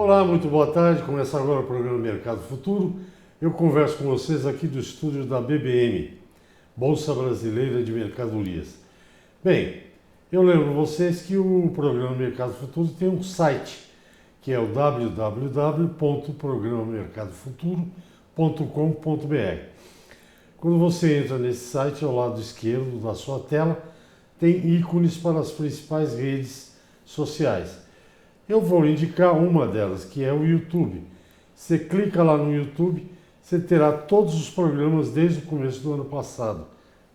Olá, muito boa tarde. Começa agora o programa Mercado Futuro. Eu converso com vocês aqui do estúdio da BBM, Bolsa Brasileira de Mercadorias. Bem, eu lembro vocês que o programa Mercado Futuro tem um site, que é o www.programamercadofuturo.com.br. Quando você entra nesse site, ao lado esquerdo da sua tela, tem ícones para as principais redes sociais. Eu vou indicar uma delas, que é o YouTube. Você clica lá no YouTube, você terá todos os programas desde o começo do ano passado,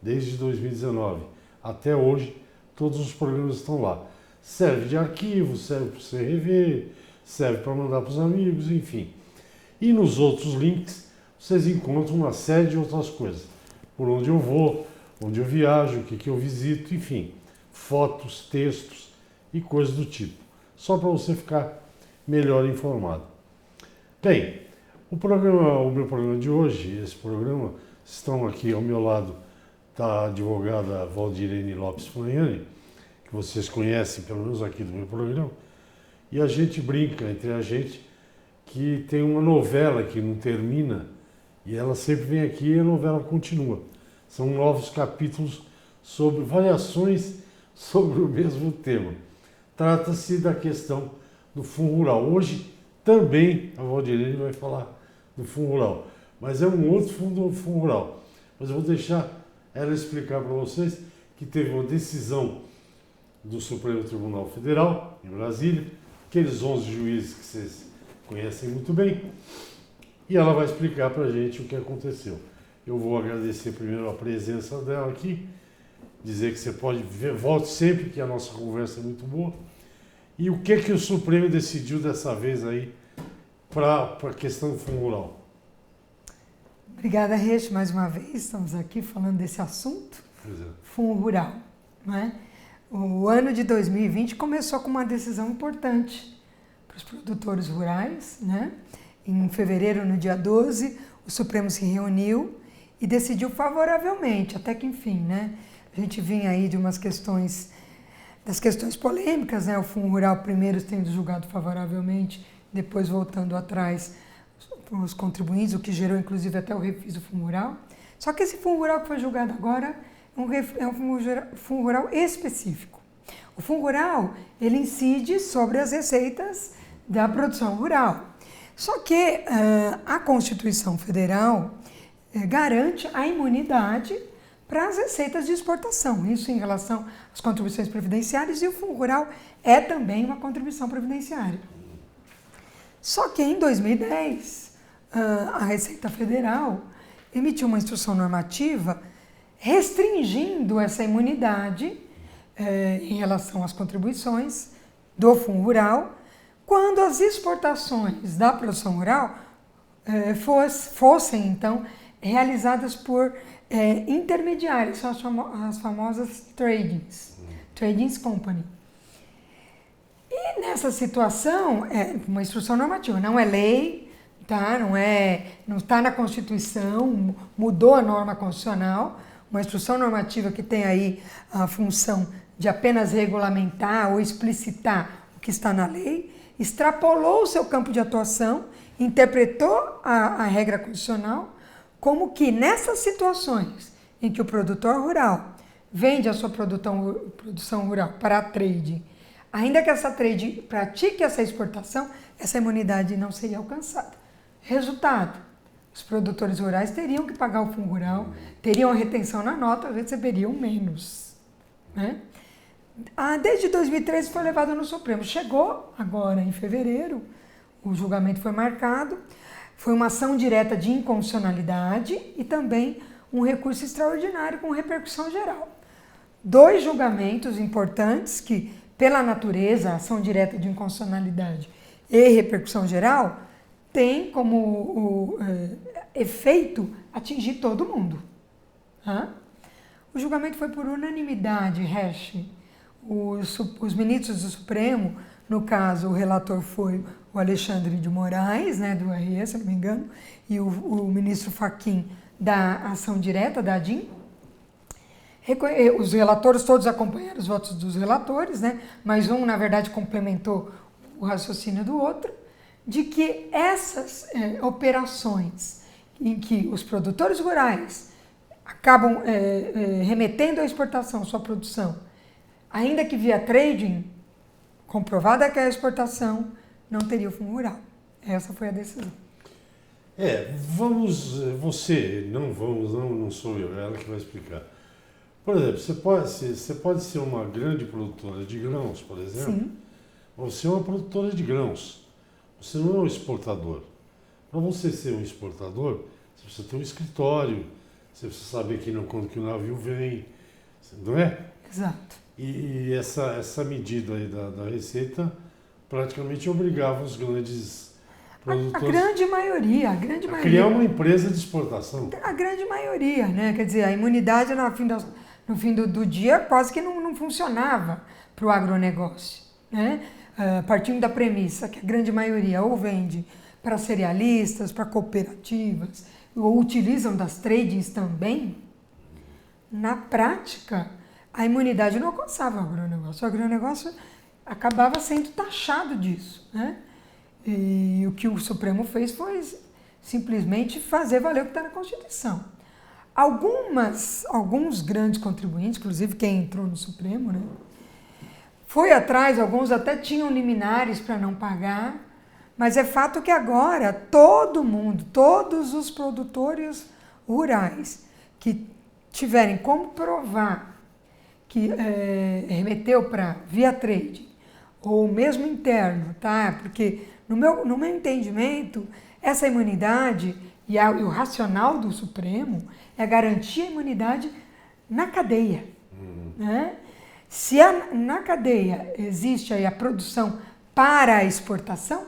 desde 2019 até hoje, todos os programas estão lá. Serve de arquivo, serve para você rever, serve para mandar para os amigos, enfim. E nos outros links, vocês encontram uma série de outras coisas. Por onde eu vou, onde eu viajo, o que eu visito, enfim. Fotos, textos e coisas do tipo. Só para você ficar melhor informado. Bem, o meu programa de hoje, esse programa, estão aqui ao meu lado da advogada Valdirene Lopes Fagnani, que vocês conhecem, pelo menos aqui do meu programa, e a gente brinca entre a gente que tem uma novela que não termina e ela sempre vem aqui e a novela continua. São novos capítulos sobre variações sobre o mesmo tema. Trata-se da questão do Fundo Rural. Hoje também a Valdirene vai falar do Fundo Rural, mas é um outro Fundo Rural. Mas eu vou deixar ela explicar para vocês que teve uma decisão do Supremo Tribunal Federal, em Brasília, aqueles 11 juízes que vocês conhecem muito bem, e ela vai explicar para a gente o que aconteceu. Eu vou agradecer primeiro a presença dela aqui, dizer que você pode ver, volte sempre, que a nossa conversa é muito boa. E o que o Supremo decidiu dessa vez aí para a questão do Fundo Rural? Obrigada, Reis, mais uma vez. Estamos aqui falando desse assunto, Fundo Rural. Não é? O ano de 2020 começou com uma decisão importante para os produtores rurais. Né? Em fevereiro, no dia 12, o Supremo se reuniu e decidiu favoravelmente, até que enfim, né? A gente vinha aí de umas questões, das questões polêmicas, né? O Fundo Rural primeiro tendo julgado favoravelmente, depois voltando atrás os contribuintes, o que gerou inclusive até o refis do Fundo Rural. Só que esse Fundo Rural que foi julgado agora é um Fundo Rural específico. O Fundo Rural, ele incide sobre as receitas da produção rural. Só que a Constituição Federal garante a imunidade para as receitas de exportação, isso em relação às contribuições previdenciárias, e o Fundo Rural é também uma contribuição previdenciária. Só que em 2010, a Receita Federal emitiu uma instrução normativa restringindo essa imunidade em relação às contribuições do Fundo Rural, quando as exportações da produção rural fossem, então, realizadas por intermediários, são as famosas tradings company. E nessa situação, é uma instrução normativa, não é lei, tá? Não está na Constituição, mudou a norma constitucional, uma instrução normativa que tem aí a função de apenas regulamentar ou explicitar o que está na lei, extrapolou o seu campo de atuação, interpretou a regra constitucional, como que nessas situações em que o produtor rural vende a sua produção rural para a trade, ainda que essa trade pratique essa exportação, essa imunidade não seria alcançada. Resultado, os produtores rurais teriam que pagar o Fundo Rural, teriam a retenção na nota, receberiam menos. Né? Desde 2013 foi levado no Supremo. Chegou agora em fevereiro, o julgamento foi marcado. Foi uma ação direta de inconstitucionalidade e também um recurso extraordinário com repercussão geral. 2 julgamentos importantes que, pela natureza, ação direta de inconstitucionalidade e repercussão geral, tem como efeito atingir todo mundo. O julgamento foi por unanimidade, os ministros do Supremo, no caso, o relator foi o Alexandre de Moraes, né, do RE, se não me engano, e o ministro Fachin, da ação direta, da ADIM. Os relatores todos acompanharam os votos dos relatores, né, mas um, na verdade, complementou o raciocínio do outro. de que essas operações em que os produtores rurais acabam remetendo à exportação sua produção, ainda que via trading, comprovada que é a exportação, não teria o Fundo Rural. Essa foi a decisão. Não sou eu, é ela que vai explicar. Por exemplo, você pode ser uma grande produtora de grãos, por exemplo, Sim. ou ser uma produtora de grãos. Você não é um exportador. Para você ser um exportador, você precisa ter um escritório, você precisa saber quando que o navio vem, não é? Exato. E essa medida aí da Receita praticamente obrigava os grandes produtores A grande maioria. a criar uma empresa de exportação. A grande maioria, né? Quer dizer, a imunidade no fim do dia quase que não funcionava para o agronegócio, né? Partindo da premissa que a grande maioria ou vende para cerealistas, para cooperativas, ou utilizam das tradings também, na prática, a imunidade não alcançava o agronegócio. O agronegócio acabava sendo taxado disso, né? E o que o Supremo fez foi simplesmente fazer valer o que está na Constituição. Alguns grandes contribuintes, inclusive quem entrou no Supremo, né, foi atrás, alguns até tinham liminares para não pagar, mas é fato que agora todo mundo, todos os produtores rurais que tiverem como provar que remeteu para via trade, ou mesmo interno, tá? Porque no meu entendimento, essa imunidade e o racional do Supremo é garantir a imunidade na cadeia. Né? Se na cadeia existe aí a produção para a exportação,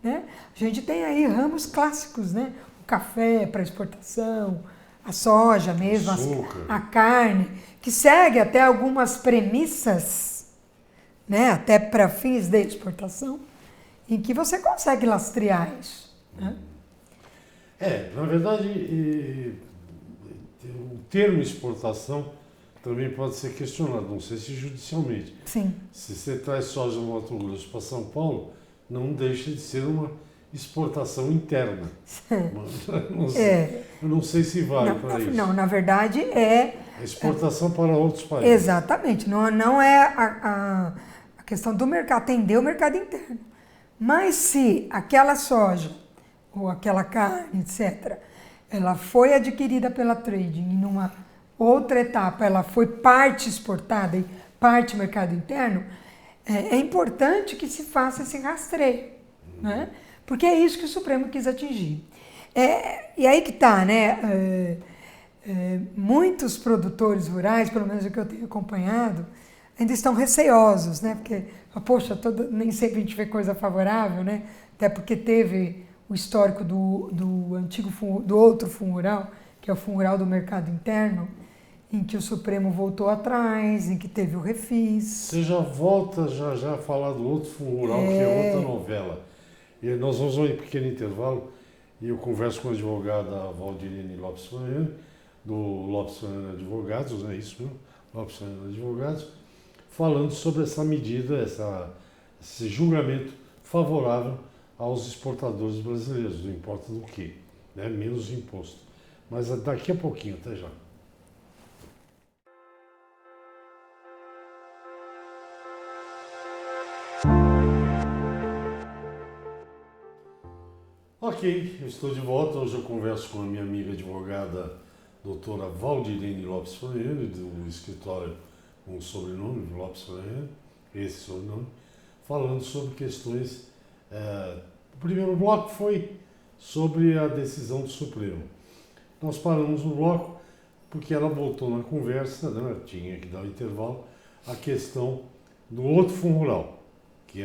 né? A gente tem aí ramos clássicos, né? O café para exportação, a soja mesmo, a carne, que segue até algumas premissas, né? Até para fins de exportação, em que você consegue lastrear isso. Né? Na verdade, o termo exportação também pode ser questionado, não sei se judicialmente. Sim. Se você traz soja do Mato Grosso para São Paulo, não deixa de ser uma exportação interna. Eu não sei se vale para isso. Não, na verdade é... Exportação para outros países. Exatamente. Não é a questão do mercado, atender o mercado interno. Mas se aquela soja ou aquela carne, etc., ela foi adquirida pela trading e numa outra etapa ela foi parte exportada e parte mercado interno, é importante que se faça esse rastreio, né? Porque é isso que o Supremo quis atingir. E aí que está, né? Muitos produtores rurais, pelo menos o que eu tenho acompanhado, ainda estão receosos, né? Porque, poxa, nem sempre a gente vê coisa favorável, né? Até porque teve o histórico do outro Fundo Rural, que é o Fundo Rural do Mercado Interno, em que o Supremo voltou atrás, em que teve o refis. Você já volta já a falar do outro Fundo Rural, que é outra novela. E nós vamos a um pequeno intervalo e eu converso com a advogada Valdirene Lopes Floriano, do Lopes Floriano Advogados, é isso mesmo? Lopes Floriano Advogados, falando sobre essa medida, esse julgamento favorável aos exportadores brasileiros, não importa do que, né? Menos imposto. Mas daqui a pouquinho, até já. Ok, eu estou de volta. Hoje eu converso com a minha amiga advogada, doutora Valdirene Lopes Floriano, do escritório com o sobrenome Lopes Floriano, esse sobrenome, falando sobre questões. O primeiro bloco foi sobre a decisão do Supremo. Nós paramos no bloco porque ela voltou na conversa, né, tinha que dar um intervalo, a questão do outro Fundo Rural, que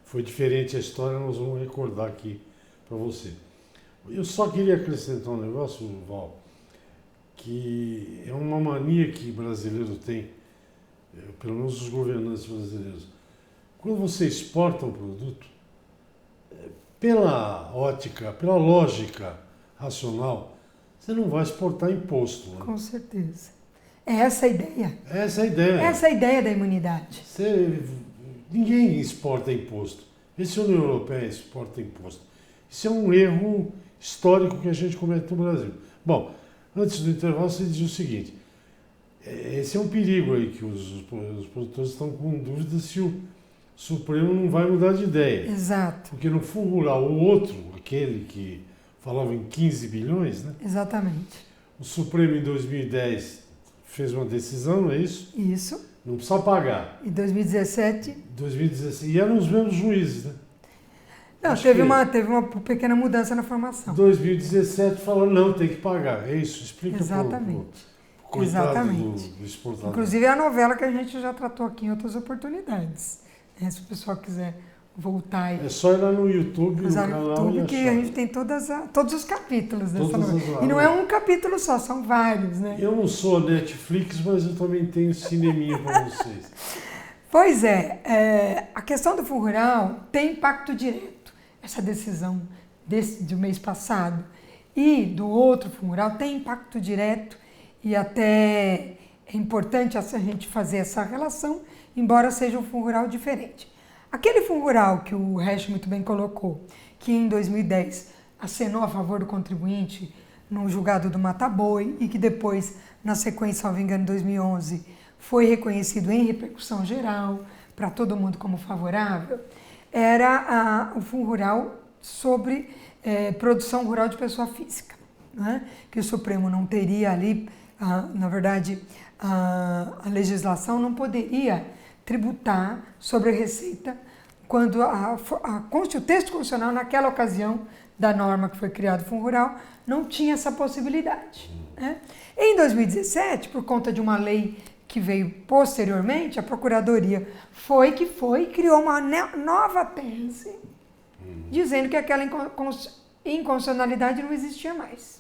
foi diferente a história, nós vamos recordar aqui para você. Eu só queria acrescentar um negócio, Val, que é uma mania que o brasileiro tem, pelo menos os governantes brasileiros. Quando você exporta um produto, pela ótica, pela lógica racional, você não vai exportar imposto. Né? Com certeza. É essa a ideia. Essa é a ideia. Essa é a ideia da imunidade. Ninguém exporta imposto. Vê se a União Europeia exporta imposto. Isso é um erro histórico que a gente comete no Brasil. Bom, antes do intervalo, você dizia o seguinte: esse é um perigo aí, que os produtores estão com dúvida se o Supremo não vai mudar de ideia. Exato. Porque no Fundo Rural, o outro, aquele que falava em 15 bilhões, né? Exatamente. O Supremo, em 2010, fez uma decisão, não é isso? Isso. Não precisa pagar. Em 2017... 2016. E eram os mesmos juízes, né? Não, teve uma pequena mudança na formação. 2017 falou, não, tem que pagar. É isso, explica Exatamente. pro coitado Exatamente. do exportador. Inclusive é a novela que a gente já tratou aqui em outras oportunidades. Se o pessoal quiser voltar aí. É só ir lá no YouTube, no canal YouTube, e que achar. a gente tem todos os capítulos dessa Todas novela. as- E não é um capítulo só, são vários, né? Eu não sou Netflix, mas eu também tenho cineminha para vocês. Pois é, a questão do Fundo Rural tem impacto direto. Essa decisão do mês passado e do outro Fundo Rural tem impacto direto e até é importante a gente fazer essa relação, embora seja um Fundo Rural diferente. Aquele Fundo Rural que o Resch muito bem colocou, que em 2010 acenou a favor do contribuinte no julgado do Mata-Boi e que depois, na sequência, salvo engano, em 2011, foi reconhecido em repercussão geral para todo mundo como favorável, era o Fundo Rural sobre produção rural de pessoa física, né? Que o Supremo não teria ali, na verdade, a legislação não poderia tributar sobre a receita quando o texto constitucional, naquela ocasião da norma que foi criada do Fundo Rural, não tinha essa possibilidade, né? Em 2017, por conta de uma lei que veio posteriormente, a Procuradoria criou uma nova tese, dizendo que aquela inconstitucionalidade não existia mais.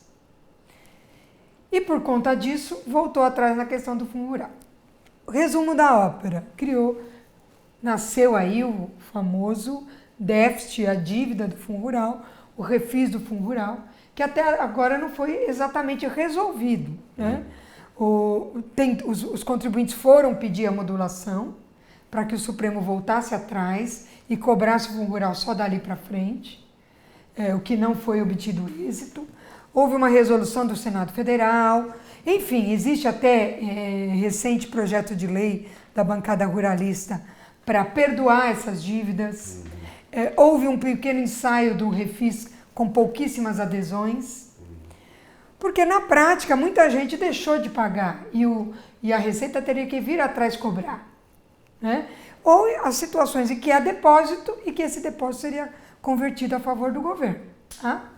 E por conta disso, voltou atrás na questão do Fundo Rural. O resumo da ópera, nasceu aí o famoso déficit, a dívida do Fundo Rural, o refis do Fundo Rural, que até agora não foi exatamente resolvido, né? Os contribuintes foram pedir a modulação para que o Supremo voltasse atrás e cobrasse o Fundo Rural só dali para frente, o que não foi obtido êxito. Houve uma resolução do Senado Federal, enfim, existe até recente projeto de lei da bancada ruralista para perdoar essas dívidas. Houve um pequeno ensaio do refis com pouquíssimas adesões, porque na prática muita gente deixou de pagar e a Receita teria que vir atrás cobrar, né? Ou as situações em que há depósito e que esse depósito seria convertido a favor do governo, tá?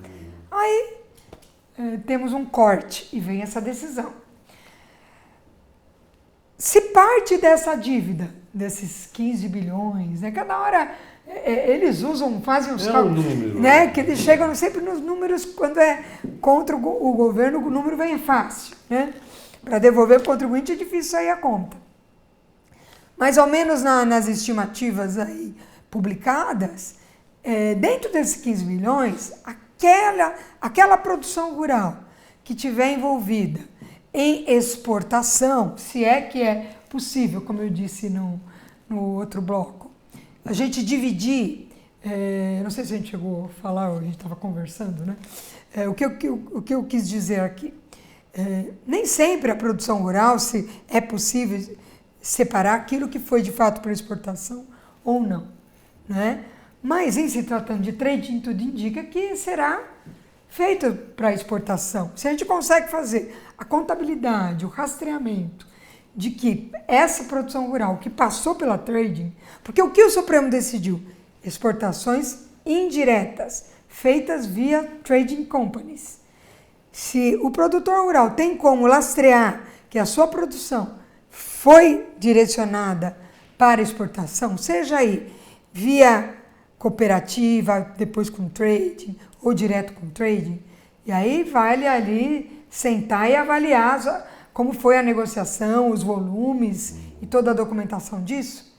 Aí temos um corte e vem essa decisão. Se parte dessa dívida, desses 15 bilhões, né, cada hora eles fazem os cálculos, né, que eles chegam sempre nos números, quando é contra o governo, o número vem fácil, né? Para devolver o contribuinte é difícil sair a conta. Mais ou menos nas estimativas aí publicadas, dentro desses 15 milhões, aquela produção rural que tiver envolvida em exportação, se é que é possível, como eu disse no outro bloco, a gente dividir, não sei se a gente chegou a falar, a gente estava conversando, né? O que eu quis dizer aqui, nem sempre a produção rural, se é possível separar aquilo que foi de fato para exportação ou não, né? Mas em se tratando de trading, tudo indica que será feito para exportação. Se a gente consegue fazer a contabilidade, o rastreamento de que essa produção rural que passou pela trading, porque o que o Supremo decidiu? Exportações indiretas, feitas via trading companies. Se o produtor rural tem como lastrear que a sua produção foi direcionada para exportação, seja aí via cooperativa, depois com trading, ou direto com trading, e aí vale ali sentar e avaliar como foi a negociação, os volumes e toda a documentação disso.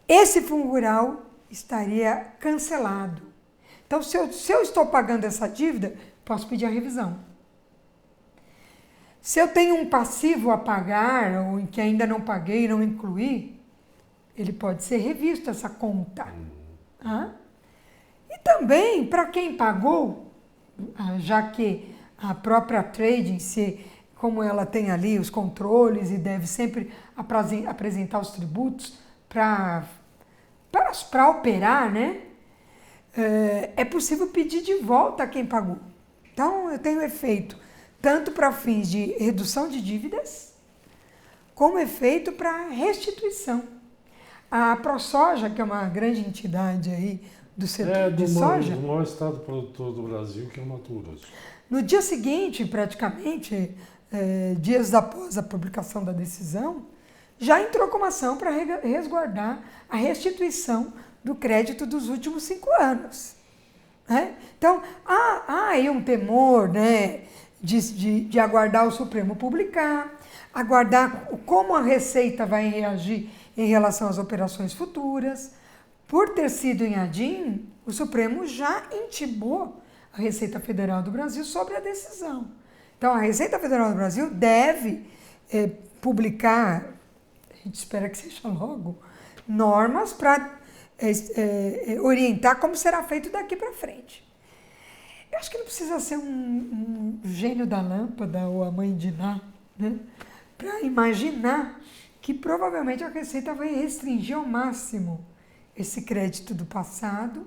Esse Fundo Rural estaria cancelado. Então, se eu estou pagando essa dívida, posso pedir a revisão. Se eu tenho um passivo a pagar, ou em que ainda não paguei e não incluí, ele pode ser revisto, essa conta. Tá? E também, para quem pagou, já que a própria trade em si, como ela tem ali os controles e deve sempre apresentar os tributos para operar, né? É possível pedir de volta a quem pagou. Então, eu tenho efeito tanto para fins de redução de dívidas, como efeito para restituição. A ProSoja, que é uma grande entidade aí do setor de soja... do maior estado produtor do Brasil, que é o Mato Grosso. No dia seguinte, praticamente, dias após a publicação da decisão, já entrou com uma ação para resguardar a restituição do crédito dos últimos 5 anos. Né? Então, há aí um temor, né, de aguardar o Supremo publicar, aguardar como a Receita vai reagir em relação às operações futuras. Por ter sido em ADIM, o Supremo já intibou a Receita Federal do Brasil sobre a decisão. Então, a Receita Federal do Brasil deve publicar, a gente espera que seja logo, normas para orientar como será feito daqui para frente. Eu acho que não precisa ser um gênio da lâmpada ou a mãe de Ná, né, para imaginar que provavelmente a Receita vai restringir ao máximo esse crédito do passado,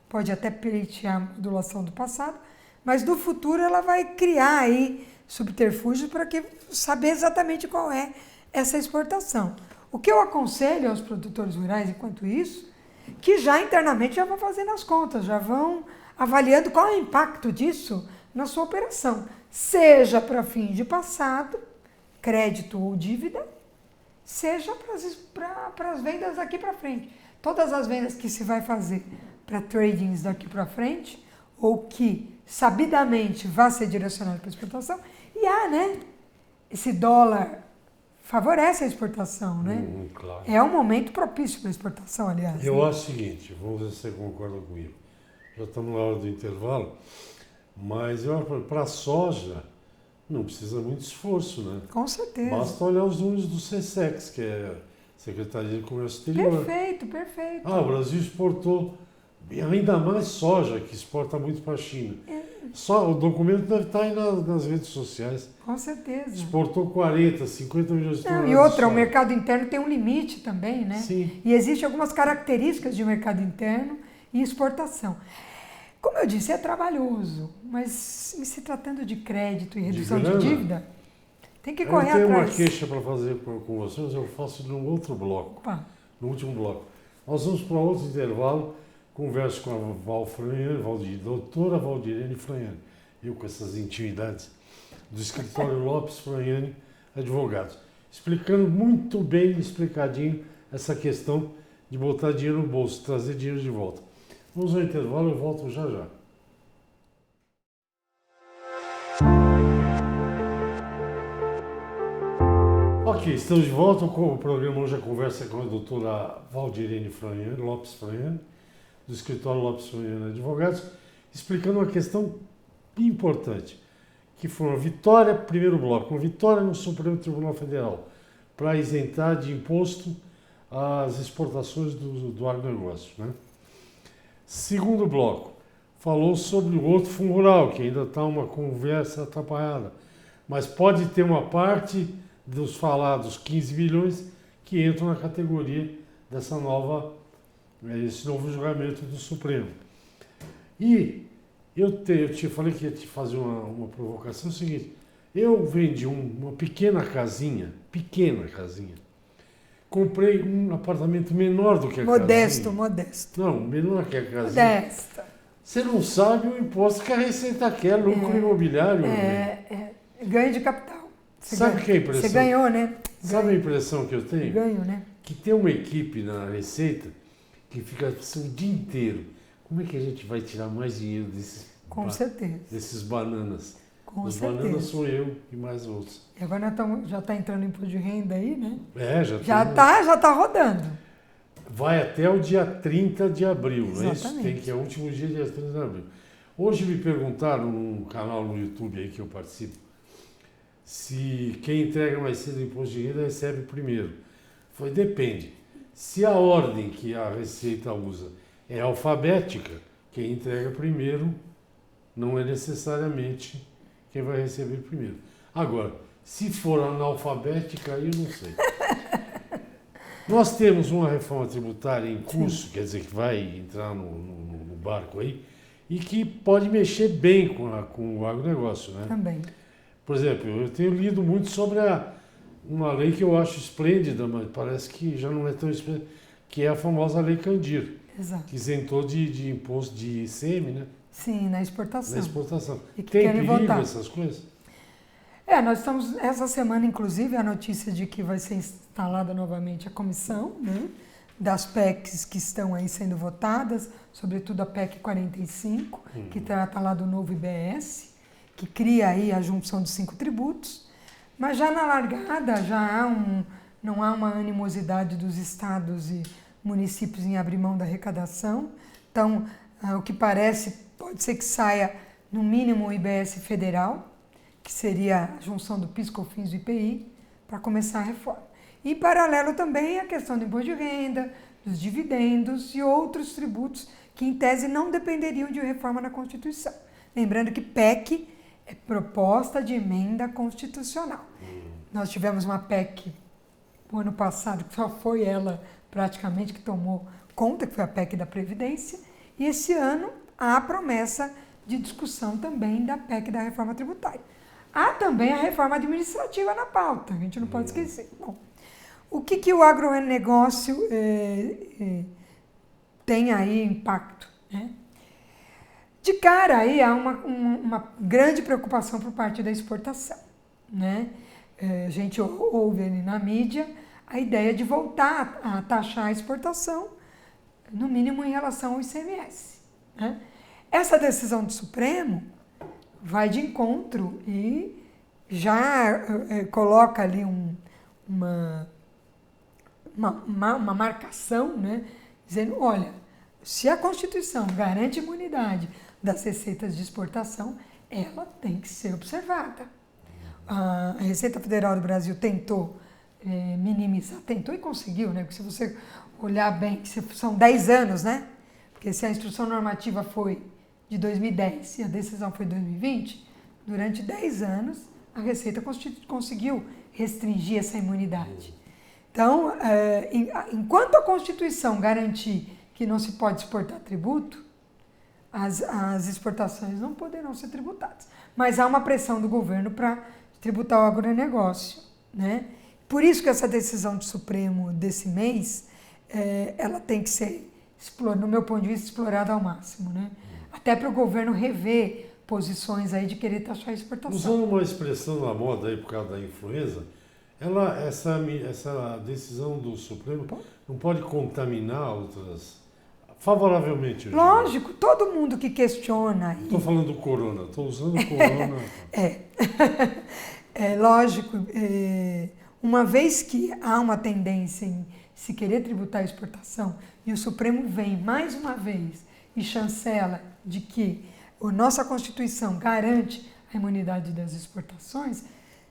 pode até pleitear a modulação do passado, mas no futuro ela vai criar aí subterfúgios para saber exatamente qual é essa exportação. O que eu aconselho aos produtores rurais, enquanto isso, que já internamente já vão fazendo as contas, já vão avaliando qual é o impacto disso na sua operação, seja para fim de passado, crédito ou dívida, seja para as vendas daqui para frente. Todas as vendas que se vai fazer para tradings daqui para frente, ou que sabidamente vai ser direcionado para exportação, e né? Esse dólar favorece a exportação, né? Claro. É um momento propício para a exportação, aliás. Eu né? acho o seguinte, vamos ver se você concorda comigo. Já estamos na hora do intervalo, mas eu acho que para a soja não precisa muito esforço, né? Com certeza. Basta olhar os números do SECEX, que é a Secretaria de Comércio Exterior. Perfeito, perfeito. O Brasil exportou ainda mais soja, que exporta muito para a China. Só o documento deve estar aí nas redes sociais. Com certeza. Exportou 40, 50 milhões de toneladas. E outra, de soja. o mercado interno tem um limite também, né? Sim. E existem algumas características de mercado interno e exportação. Como eu disse, é trabalhoso, mas em se tratando de crédito e redução de dívida, tem que correr atrás. Eu tenho uma queixa para fazer com vocês, eu faço num outro bloco, Opa. no último bloco. Nós vamos para outro intervalo, converso com a doutora Valdirene Franhani, eu com essas intimidades do escritório Lopes Franhani Advogados, explicando muito bem, explicadinho, essa questão de botar dinheiro no bolso, trazer dinheiro de volta. Vamos ao intervalo, eu volto já já. Ok, estamos de volta com o programa Hoje a Conversa com a doutora Valdirene Franhani, Lopes Franhani, do escritório Lopes Franhani Advogados, explicando uma questão importante, que foi uma vitória, primeiro bloco, uma vitória no Supremo Tribunal Federal para isentar de imposto as exportações do agronegócio, né? Segundo bloco, falou sobre o outro fundo rural, que ainda está uma conversa atrapalhada, mas pode ter uma parte dos falados 15 bilhões que entram na categoria esse novo julgamento do Supremo. E eu te falei que ia te fazer uma provocação, é o seguinte, eu vendi uma pequena casinha, comprei um apartamento menor do que a casinha. Modesto. Não, menor que a casinha. Modesta. Você não sabe o imposto que a Receita quer, lucro imobiliário. Ganho de capital. Sabe que é a impressão? Você ganhou, né? Sabe a impressão que eu tenho? Ganho, né? Que tem uma equipe na Receita que fica assim, o dia inteiro. Como é que a gente vai tirar mais dinheiro desses bananas? Com Os certeza. bananas sou eu e mais outros. E agora já está entrando imposto de renda aí, né? Já tá rodando. Vai até o dia 30 de abril, não é isso? Exatamente. É o último dia de 30 de abril. Hoje me perguntaram num canal no YouTube aí que eu participo, se quem entrega mais cedo o imposto de renda recebe primeiro. Depende. Se a ordem que a Receita usa é alfabética. Quem entrega primeiro não é necessariamente quem vai receber primeiro. Agora, se for analfabética, aí eu não sei. Nós temos uma reforma tributária em curso, sim, quer dizer, que vai entrar no barco aí, e que pode mexer bem com o agronegócio, né? Também. Por exemplo, eu tenho lido muito sobre uma lei que eu acho esplêndida, mas parece que já não é tão esplêndida, que é a famosa Lei Candir. Exato. Que isentou de imposto de ICM, né? Sim, na exportação. Na exportação. E que tem querem perigo votar. essas coisas? Nós estamos, essa semana, inclusive, a notícia de que vai ser instalada novamente a comissão, né, das PECs que estão aí sendo votadas, sobretudo a PEC 45, que trata lá do novo IBS, que cria aí a junção de 5 tributos, mas já na largada não há uma animosidade dos estados e municípios em abrir mão da arrecadação. Então, o que parece, pode ser que saia no mínimo o IBS federal, que seria a junção do PIS, COFINS e do IPI, para começar a reforma. E, em paralelo, também a questão do imposto de renda, dos dividendos e outros tributos que, em tese, não dependeriam de reforma na Constituição. Lembrando que PEC é proposta de emenda constitucional. Nós tivemos uma PEC no ano passado, que só foi ela praticamente que tomou conta, que foi a PEC da Previdência, e esse ano há a promessa de discussão também da PEC da reforma tributária. Há também a reforma administrativa na pauta, a gente não pode esquecer. Bom, o que o agronegócio tem aí impacto, né? De cara aí há uma grande preocupação por parte da exportação, né? A gente ouve ali na mídia a ideia de voltar a taxar a exportação, no mínimo em relação ao ICMS, né? Essa decisão do Supremo vai de encontro e já coloca ali uma marcação, né, dizendo, olha, se a Constituição garante imunidade das receitas de exportação, ela tem que ser observada. A Receita Federal do Brasil tentou minimizar, tentou e conseguiu, né? Porque se você olhar bem, são 10 anos, né? Porque se a instrução normativa foi de 2010 e a decisão foi de 2020, durante 10 anos a Receita conseguiu restringir essa imunidade. Então, enquanto a Constituição garantir que não se pode exportar tributo, as exportações não poderão ser tributadas. Mas há uma pressão do governo para tributar o agronegócio, né? Por isso que essa decisão do Supremo desse mês, ela tem que ser, no meu ponto de vista, explorada ao máximo, né? Até para o governo rever posições aí de querer taxar a exportação. Usando uma expressão na moda aí por causa da influenza, essa decisão do Supremo não pode contaminar outras favoravelmente? Lógico, todo mundo que questiona... Estou falando do corona, estou usando o corona... Lógico, uma vez que há uma tendência em se querer tributar a exportação e o Supremo vem mais uma vez e chancela de que a nossa Constituição garante a imunidade das exportações,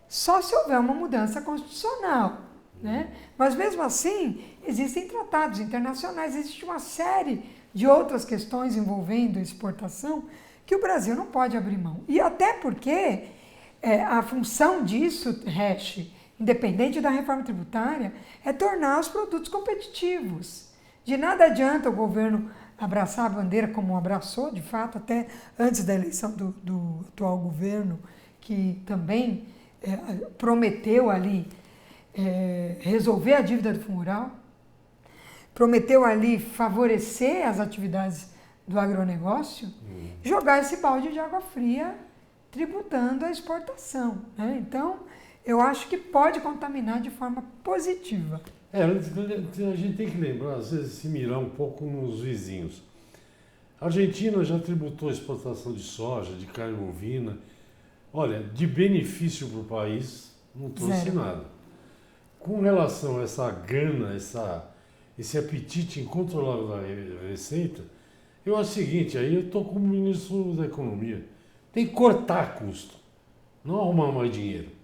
só se houver uma mudança constitucional, né? Mas mesmo assim, existem tratados internacionais, existe uma série de outras questões envolvendo exportação que o Brasil não pode abrir mão. E até porque a função disso, independente da reforma tributária, é tornar os produtos competitivos. De nada adianta o governo abraçar a bandeira como abraçou, de fato, até antes da eleição do atual governo, que também prometeu ali resolver a dívida do Fundo Rural, prometeu ali favorecer as atividades do agronegócio, jogar esse balde de água fria tributando a exportação, né? Então, eu acho que pode contaminar de forma positiva. A gente tem que lembrar, às vezes, se mirar um pouco nos vizinhos. A Argentina já tributou a exportação de soja, de carne bovina. Olha, de benefício para o país, não trouxe Zero. nada. Com relação a essa gana, esse apetite incontrolável da Receita, eu acho o seguinte, aí eu estou como ministro da Economia, tem que cortar custo, não arrumar mais dinheiro.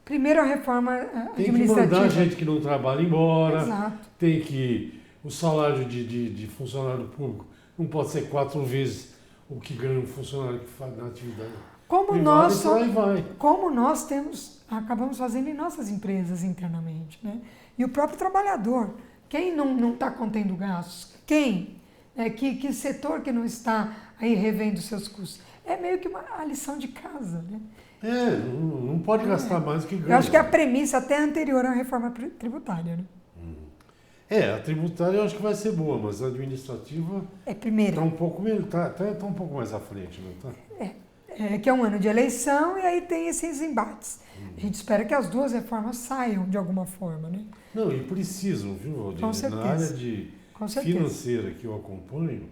Primeiro a reforma Tem administrativa. que mandar gente que não trabalha embora. Exato. Tem que... O salário de funcionário público não pode ser 4 vezes o que ganha um funcionário que faz na atividade. Como privada, nós, e por aí vai. como nós acabamos fazendo em nossas empresas internamente, né? E o próprio trabalhador, quem não está contendo gastos? Quem? Que setor que não está aí revendo seus custos? É meio que a lição de casa, né? Não pode gastar mais do que ganha. Eu acho que é a premissa até anterior à reforma tributária, né? A tributária eu acho que vai ser boa, mas a administrativa Primeiro. está um pouco tá um pouco mais à frente, não tá? Que é um ano de eleição e aí tem esses embates. A gente espera que as duas reformas saiam de alguma forma, né? Não, e precisam, viu, Valdir? Com certeza. Na área de Com certeza. financeira que eu acompanho,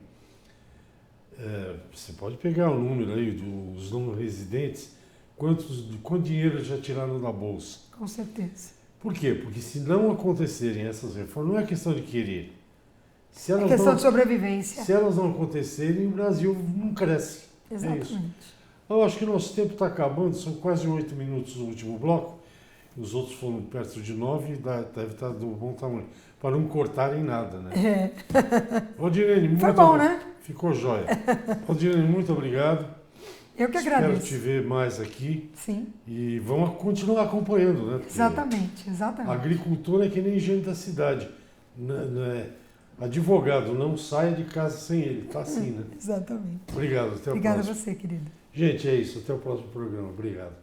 você pode pegar o número aí dos não residentes, quanto dinheiro já tiraram da Bolsa. Com certeza. Por quê? Porque se não acontecerem essas reformas, não é questão de querer. É questão de sobrevivência. Se elas não acontecerem, o Brasil não cresce. Exatamente. É isso. Eu acho que nosso tempo está acabando, são quase 8 minutos no último bloco. Os outros foram perto de 9, deve estar do bom tamanho. Para não cortarem nada, né? Valdirene, muito Foi bom, né? Ficou jóia. Valdirene, muito obrigado. Eu que agradeço. Espero te ver mais aqui. Sim. E vamos continuar acompanhando, né? Porque exatamente. agricultura é que nem gente da cidade. Advogado não saia de casa sem ele. Tá assim, né? Exatamente. Obrigado. Até o Obrigada a próximo. você, querido. Gente, é isso. Até o próximo programa. Obrigado.